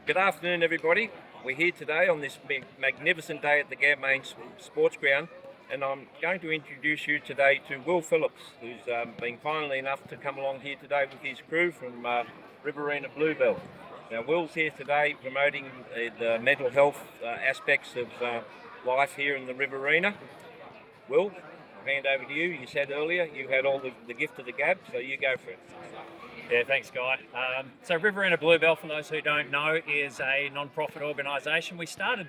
Good afternoon, everybody. We're here today on this magnificent day at the Gabmain Sports Ground, and I'm going to introduce you today to Will Phillips, who's been kindly enough to come along here today with his crew from Riverina Bluebell. Now, Will's here today promoting the mental health aspects of life here in the Riverina. Will, I'll hand over to you. You said earlier you had all the gift of the gab, so you go for it. Yeah, thanks, Guy. So Riverina Bluebell, for those who don't know, is a non-profit organisation. We started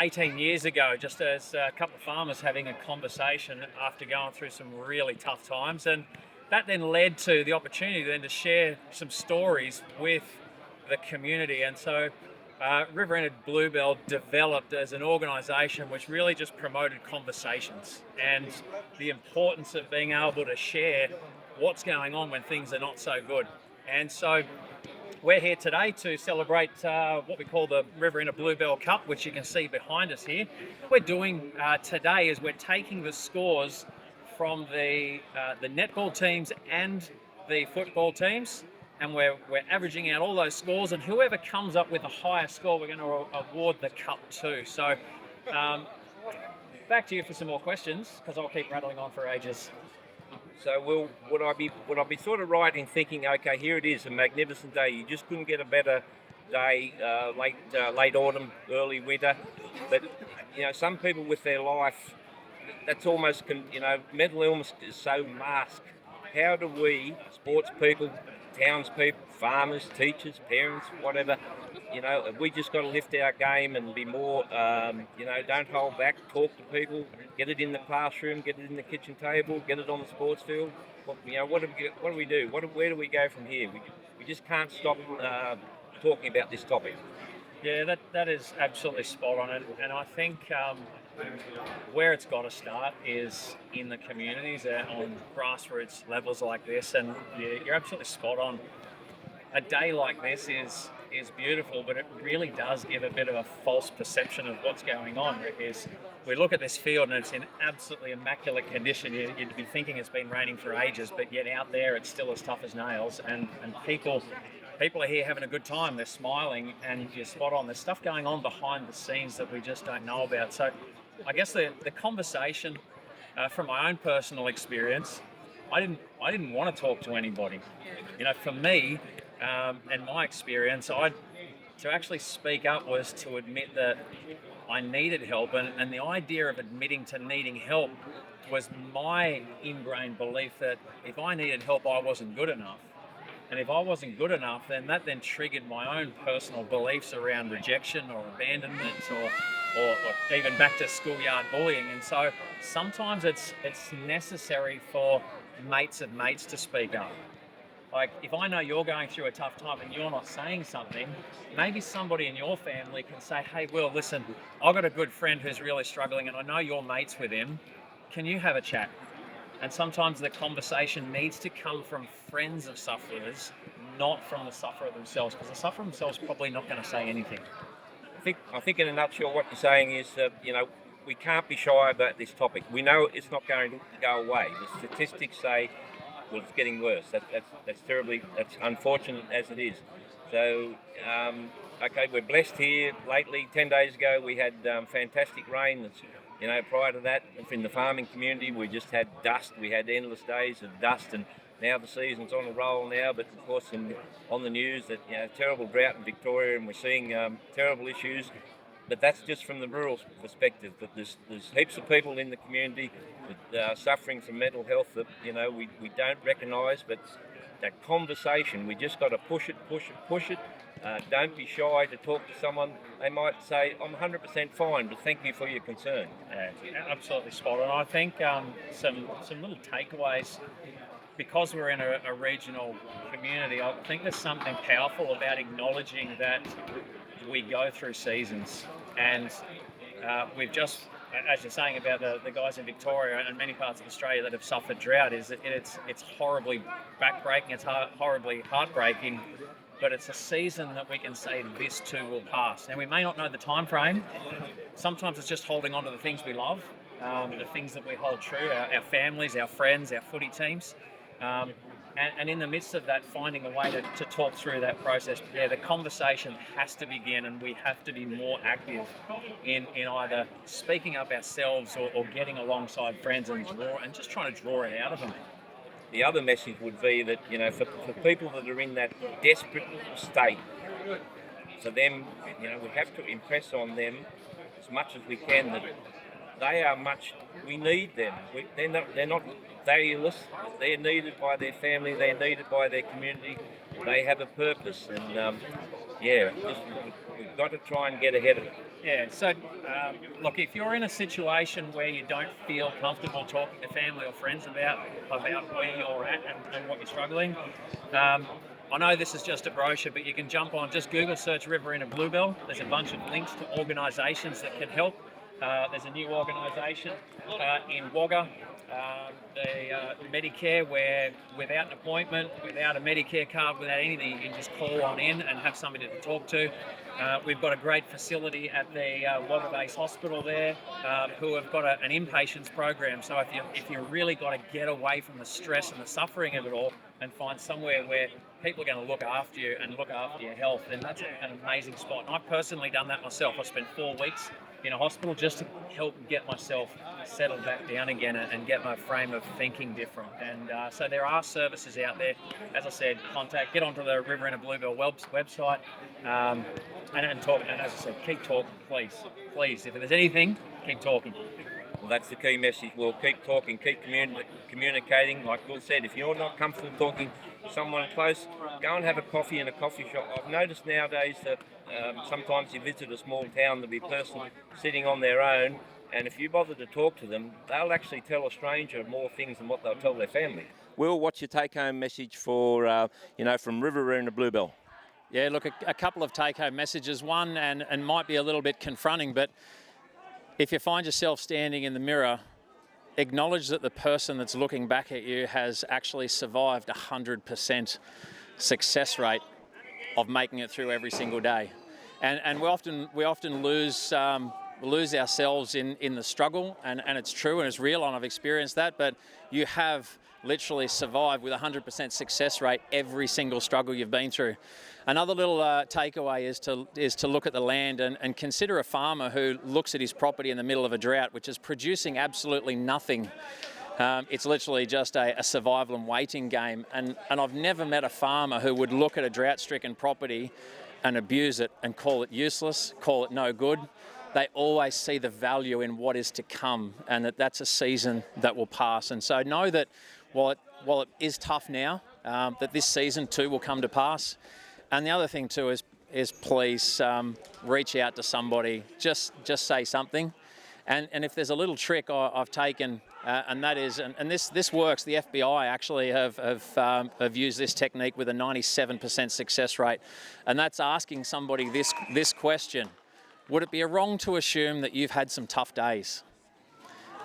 18 years ago just as a couple of farmers having a conversation after going through some really tough times, and that then led to the opportunity then to share some stories with the community. And so Riverina Bluebell developed as an organisation which really just promoted conversations and the importance of being able to share what's going on when things are not so good. And so we're here today to celebrate what we call the Riverina Bluebell Cup, which you can see behind us here. What we're doing today is we're taking the scores from the netball teams and the football teams, and we're averaging out all those scores, and whoever comes up with the highest score, we're going to award the cup to. So back to you for some more questions, because I'll keep rattling on for ages. So, Will, would I be sort of right in thinking, okay, here it is, a magnificent day. You just couldn't get a better day, late autumn, early winter. But some people with their life, that's almost mental illness is so masked. How do we, sports people, townspeople, farmers, teachers, parents, whatever, we just got to lift our game and be more, don't hold back, talk to people, get it in the classroom, get it in the kitchen table, get it on the sports field. What do we do? Where do we go from here? We just can't stop talking about this topic. Yeah, that is absolutely spot on, and I think where it's got to start is in the communities on grassroots levels like this, and you're absolutely spot on. A day like this is beautiful, but it really does give a bit of a false perception of what's going on, because we look at this field and it's in absolutely immaculate condition. You'd be thinking it's been raining for ages, but yet out there it's still as tough as nails, and people are here having a good time. They're smiling, and you're spot on. There's stuff going on behind the scenes that we just don't know about. So I guess the conversation, from my own personal experience, I didn't want to talk to anybody. For me, and my experience, to actually speak up was to admit that I needed help, and the idea of admitting to needing help was my ingrained belief that if I needed help, I wasn't good enough. And if I wasn't good enough, then that then triggered my own personal beliefs around rejection or abandonment or even back to schoolyard bullying. And so sometimes it's necessary for mates of mates to speak up. Like, if I know you're going through a tough time and you're not saying something, maybe somebody in your family can say, hey, Will, listen, I've got a good friend who's really struggling and I know you're mates with him. Can you have a chat? And sometimes the conversation needs to come from friends of sufferers, not from the sufferer themselves, because the sufferer themselves is probably not going to say anything. I think in a nutshell what you're saying is that, we can't be shy about this topic. We know it's not going to go away. The statistics say, well, it's getting worse. That's unfortunate as it is. So, okay, we're blessed here. Lately, 10 days ago, we had fantastic rain. Prior to that, in the farming community, we just had dust. We had endless days of dust, and now the season's on a roll now. But of course, on the news that terrible drought in Victoria, and we're seeing terrible issues. But that's just from the rural perspective. That there's heaps of people in the community that are suffering from mental health that we don't recognise. But that conversation, we just got to push it. Don't be shy to talk to someone. They might say, I'm 100% fine, but thank you for your concern. Yeah, absolutely spot on. I think some little takeaways, because we're in a regional community, I think there's something powerful about acknowledging that we go through seasons, and we've just, as you're saying about the guys in Victoria and many parts of Australia that have suffered drought, is that it's horribly backbreaking, it's horribly heartbreaking, but it's a season that we can say this too will pass. Now, we may not know the time frame. Sometimes it's just holding on to the things we love, the things that we hold true, our families, our friends, our footy teams. And in the midst of that, finding a way to talk through that process. Yeah, the conversation has to begin, and we have to be more active in either speaking up ourselves or getting alongside friends and just trying to draw it out of them. The other message would be that, for people that are in that desperate state, for them, we have to impress on them as much as we can that they are we need them. They're not valueless. They're needed by their family. They're needed by their community. They have a purpose, and we've got to try and get ahead of it. Yeah, so look, if you're in a situation where you don't feel comfortable talking to family or friends about where you're at and what you're struggling, I know this is just a brochure, but you can jump on, just Google search Riverina Bluebell. There's a bunch of links to organisations that can help. There's a new organisation in Wagga, the Medicare, where without an appointment, without a Medicare card, without anything, you can just call on in and have somebody to talk to. We've got a great facility at the Wagga Base Hospital there, who have got an inpatients program. So if you really got to get away from the stress and the suffering of it all and find somewhere where people are going to look after you and look after your health, then that's an amazing spot. And I've personally done that myself. I spent 4 weeks in a hospital just to help get myself settled back down again and get my frame of thinking different. And so there are services out there. As I said, get onto the Riverina Bluebell website and talk. And as I said, keep talking, please. Please, if there's anything, keep talking. Well, that's the key message. We'll keep talking, keep communicating. Like Will said, if you're not comfortable talking to someone close, go and have a coffee in a coffee shop. I've noticed nowadays that sometimes you visit a small town, there'll be a person sitting on their own, and if you bother to talk to them, they'll actually tell a stranger more things than what they'll tell their family. Will, what's your take-home message for, from Riverina Bluebell? Yeah, look, a couple of take-home messages. One, and might be a little bit confronting, but if you find yourself standing in the mirror, acknowledge that the person that's looking back at you has actually survived 100% success rate of making it through every single day. And we often lose ourselves in the struggle, and it's true and it's real, and I've experienced that, but you have literally survived with 100% success rate every single struggle you've been through. Another little takeaway is to look at the land and consider a farmer who looks at his property in the middle of a drought, which is producing absolutely nothing. It's literally just a survival and waiting game. And I've never met a farmer who would look at a drought-stricken property and abuse it and call it useless, call it no good. They always see the value in what is to come, and that's a season that will pass. And so know that while it is tough now, that this season too will come to pass. And the other thing too is please reach out to somebody. Just say something. And if there's a little trick I've taken, and that is, and this works. The FBI actually have used this technique with a 97% success rate, and that's asking somebody this question: would it be wrong to assume that you've had some tough days?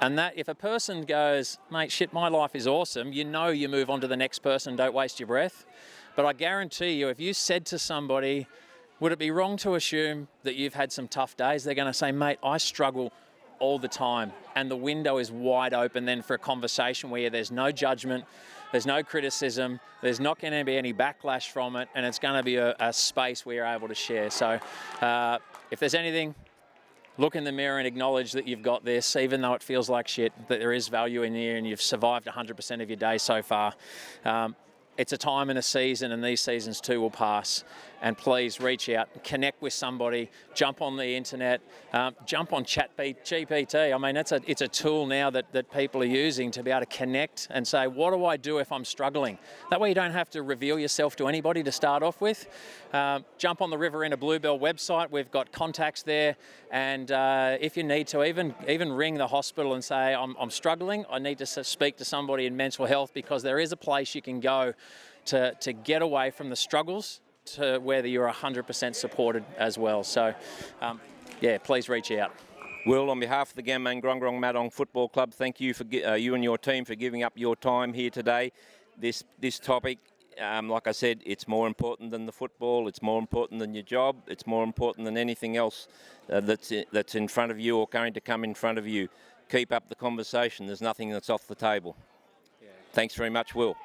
And that if a person goes, mate, shit, my life is awesome, you move on to the next person, don't waste your breath. But I guarantee you, if you said to somebody, would it be wrong to assume that you've had some tough days? They're going to say, mate, I struggle all the time. And the window is wide open then for a conversation where there's no judgment, there's no criticism, there's not going to be any backlash from it, and it's going to be a space where you're able to share. So if there's anything, look in the mirror and acknowledge that you've got this, even though it feels like shit, that there is value in here and you've survived 100% of your day so far. It's a time and a season, and these seasons too will pass. And please reach out, connect with somebody, jump on the internet, jump on ChatGPT. I mean, it's a tool now that people are using to be able to connect and say, what do I do if I'm struggling? That way you don't have to reveal yourself to anybody to start off with. Jump on the Riverina Bluebell website. We've got contacts there. And if you need to, even ring the hospital and say, I'm struggling. I need to speak to somebody in mental health, because there is a place you can go to get away from the struggles, to whether you're 100% supported as well. So, please reach out. Will, on behalf of the Gamang Grongrong Madong Football Club, thank you for you and your team for giving up your time here today. This topic, like I said, it's more important than the football. It's more important than your job. It's more important than anything else that's in front of you or going to come in front of you. Keep up the conversation. There's nothing that's off the table. Yeah. Thanks very much, Will.